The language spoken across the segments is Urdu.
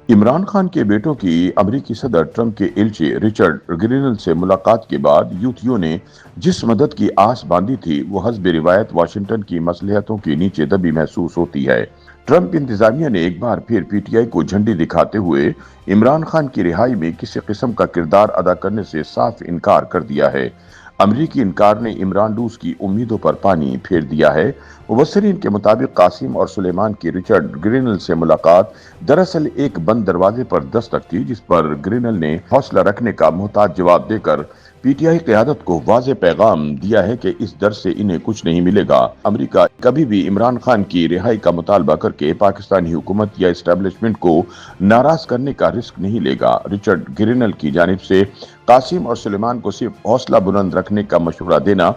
عمران خان کے بیٹوں کی امریکی صدر ٹرمپ کے ایلچی رچرڈ گرینل سے ملاقات کے بعد یوتھیوں نے جس مدد کی آس باندھی تھی وہ حسب روایت واشنگٹن کی مصلحتوں کے نیچے دبی محسوس ہوتی ہے۔ ٹرمپ انتظامیہ نے ایک بار پھر پی ٹی آئی کو جھنڈی دکھاتے ہوئے عمران خان کی رہائی میں کسی قسم کا کردار ادا کرنے سے صاف انکار کر دیا ہے۔ امریکی انکار نے عمران ڈوس کی امیدوں پر پانی پھیر دیا ہے۔ مبصرین کے مطابق قاسم اور سلیمان کی رچرڈ گرینل سے ملاقات دراصل ایک بند دروازے پر دستک تھی، جس پر گرینل نے حوصلہ رکھنے کا محتاط جواب دے کر پی ٹی آئی قیادت کو واضح پیغام دیا ہے کہ اس در سے انہیں کچھ نہیں ملے گا۔ امریکہ کبھی بھی عمران خان کی رہائی کا مطالبہ کر کے پاکستانی حکومت یا اسٹیبلشمنٹ کو ناراض کرنے کا رسک نہیں لے گا۔ رچرڈ گرینل کی جانب سے قاسم اور سلیمان کو صرف حوصلہ بلند رکھنے کا مشورہ دینا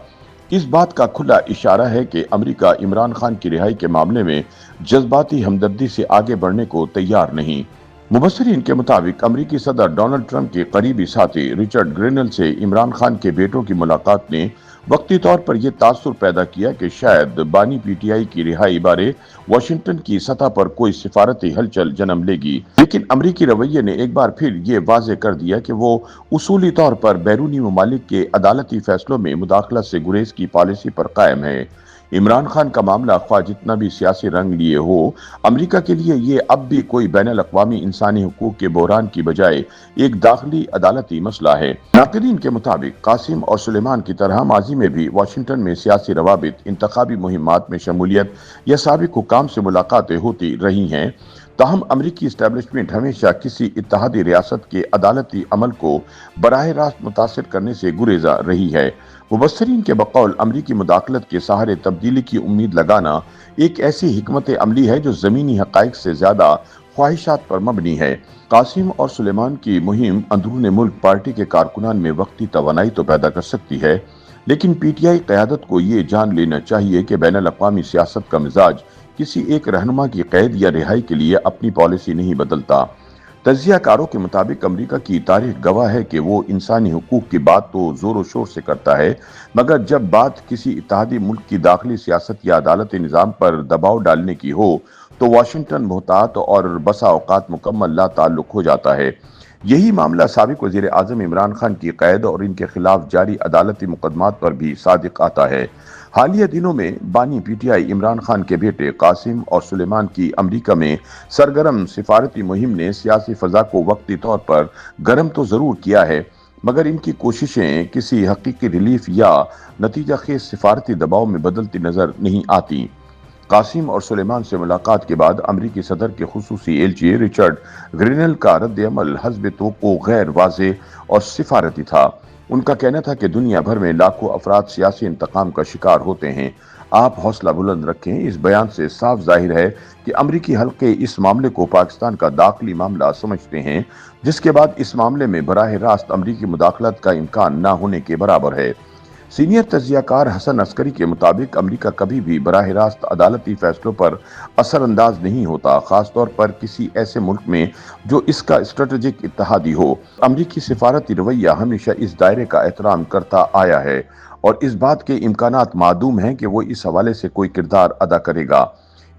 اس بات کا کھلا اشارہ ہے کہ امریکہ عمران خان کی رہائی کے معاملے میں جذباتی ہمدردی سے آگے بڑھنے کو تیار نہیں۔ مبصرین کے مطابق امریکی صدر ڈونلڈ ٹرمپ کے قریبی ساتھی رچرڈ گرینل سے عمران خان کے بیٹوں کی ملاقات نے وقتی طور پر یہ تاثر پیدا کیا کہ شاید بانی پی ٹی آئی کی رہائی بارے واشنگٹن کی سطح پر کوئی سفارتی ہلچل جنم لے گی، لیکن امریکی رویے نے ایک بار پھر یہ واضح کر دیا کہ وہ اصولی طور پر بیرونی ممالک کے عدالتی فیصلوں میں مداخلت سے گریز کی پالیسی پر قائم ہے۔ عمران خان کا معاملہ خواہ جتنا بھی سیاسی رنگ لیے ہو، امریکہ کے لیے یہ اب بھی کوئی بین الاقوامی انسانی حقوق کے بحران کی بجائے ایک داخلی عدالتی مسئلہ ہے۔ ناقدین کے مطابق قاسم اور سلیمان کی طرح ماضی میں بھی واشنگٹن میں سیاسی روابط، انتخابی مہمات میں شمولیت یا سابق حکام سے ملاقاتیں ہوتی رہی ہیں، تاہم امریکی اسٹیبلشمنٹ ہمیشہ کسی اتحادی ریاست کے عدالتی عمل کو براہ راست متاثر کرنے سے گریزا رہی ہے۔ مبصرین کے بقول امریکی مداخلت کے سہارے تبدیلی کی امید لگانا ایک ایسی حکمت عملی ہے جو زمینی حقائق سے زیادہ خواہشات پر مبنی ہے۔ قاسم اور سلیمان کی مہم اندرون ملک پارٹی کے کارکنان میں وقتی توانائی تو پیدا کر سکتی ہے، لیکن پی ٹی آئی قیادت کو یہ جان لینا چاہیے کہ بین الاقوامی سیاست کا مزاج کسی ایک رہنما کی قید یا رہائی کے لیے اپنی پالیسی نہیں بدلتا۔ تجزیہ کاروں کے مطابق امریکہ کی تاریخ گواہ ہے کہ وہ انسانی حقوق کی بات تو زور و شور سے کرتا ہے، مگر جب بات کسی اتحادی ملک کی داخلی سیاست یا عدالتی نظام پر دباؤ ڈالنے کی ہو تو واشنگٹن محتاط اور بسا اوقات مکمل لا تعلق ہو جاتا ہے۔ یہی معاملہ سابق وزیر اعظم عمران خان کی قید اور ان کے خلاف جاری عدالتی مقدمات پر بھی صادق آتا ہے۔ حالیہ دنوں میں بانی P T I Imran Khan کے بیٹے قاسم اور سلیمان کی امریکہ میں سرگرم سفارتی مہم نے سیاسی فضا کو وقتی طور پر گرم تو ضرور کیا ہے، مگر ان کی کوششیں کسی حقیقی ریلیف یا نتیجہ خیز سفارتی دباؤ میں بدلتی نظر نہیں آتی۔ قاسم اور سلیمان سے ملاقات کے بعد امریکی صدر کے خصوصی ایلچی رچرڈ گرینل کا رد عمل حسب توقع غیر واضح اور سفارتی تھا۔ ان کا کہنا تھا کہ دنیا بھر میں لاکھوں افراد سیاسی انتقام کا شکار ہوتے ہیں، آپ حوصلہ بلند رکھیں۔ اس بیان سے صاف ظاہر ہے کہ امریکی حلقے اس معاملے کو پاکستان کا داخلی معاملہ سمجھتے ہیں، جس کے بعد اس معاملے میں براہ راست امریکی مداخلت کا امکان نہ ہونے کے برابر ہے۔ سینئر تجزیہ کار حسن عسکری کے مطابق امریکہ کبھی بھی براہ راست عدالتی فیصلوں پر اثر انداز نہیں ہوتا، خاص طور پر کسی ایسے ملک میں جو اس کا اسٹریٹجک اتحادی ہو۔ امریکی سفارتی رویہ ہمیشہ اس دائرے کا احترام کرتا آیا ہے اور اس بات کے امکانات معدوم ہیں کہ وہ اس حوالے سے کوئی کردار ادا کرے گا۔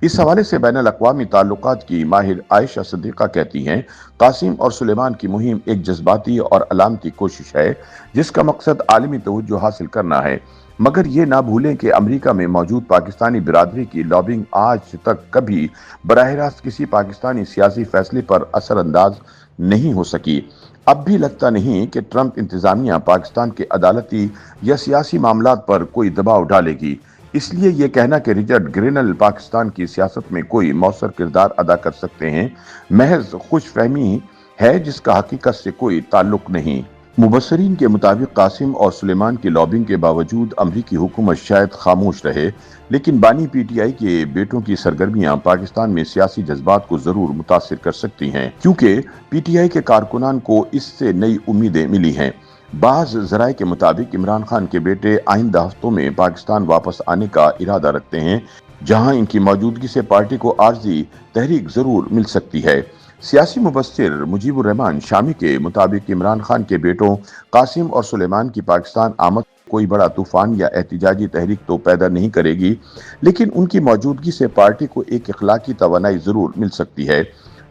اس حوالے سے بین الاقوامی تعلقات کی ماہر عائشہ صدیقہ کہتی ہیں، قاسم اور سلیمان کی مہم ایک جذباتی اور علامتی کوشش ہے جس کا مقصد عالمی توجہ حاصل کرنا ہے، مگر یہ نہ بھولیں کہ امریکہ میں موجود پاکستانی برادری کی لابنگ آج تک کبھی براہ راست کسی پاکستانی سیاسی فیصلے پر اثر انداز نہیں ہو سکی۔ اب بھی لگتا نہیں کہ ٹرمپ انتظامیہ پاکستان کے عدالتی یا سیاسی معاملات پر کوئی دباؤ ڈالے گی۔ اس لیے یہ کہنا کہ رچرڈ گرینل پاکستان کی سیاست میں کوئی مؤثر کردار ادا کر سکتے ہیں، محض خوش فہمی ہے جس کا حقیقت سے کوئی تعلق نہیں۔ مبصرین کے مطابق قاسم اور سلیمان کی لابنگ کے باوجود امریکی حکومت شاید خاموش رہے، لیکن بانی پی ٹی آئی کے بیٹوں کی سرگرمیاں پاکستان میں سیاسی جذبات کو ضرور متاثر کر سکتی ہیں، کیونکہ پی ٹی آئی کے کارکنان کو اس سے نئی امیدیں ملی ہیں۔ بعض ذرائع کے مطابق عمران خان کے بیٹے آئندہ ہفتوں میں پاکستان واپس آنے کا ارادہ رکھتے ہیں، جہاں ان کی موجودگی سے پارٹی کو عارضی تحریک ضرور مل سکتی ہے۔ سیاسی مبصر مجیب الرحمان شامی کے مطابق عمران خان کے بیٹوں قاسم اور سلیمان کی پاکستان آمد کوئی بڑا طوفان یا احتجاجی تحریک تو پیدا نہیں کرے گی، لیکن ان کی موجودگی سے پارٹی کو ایک اخلاقی توانائی ضرور مل سکتی ہے۔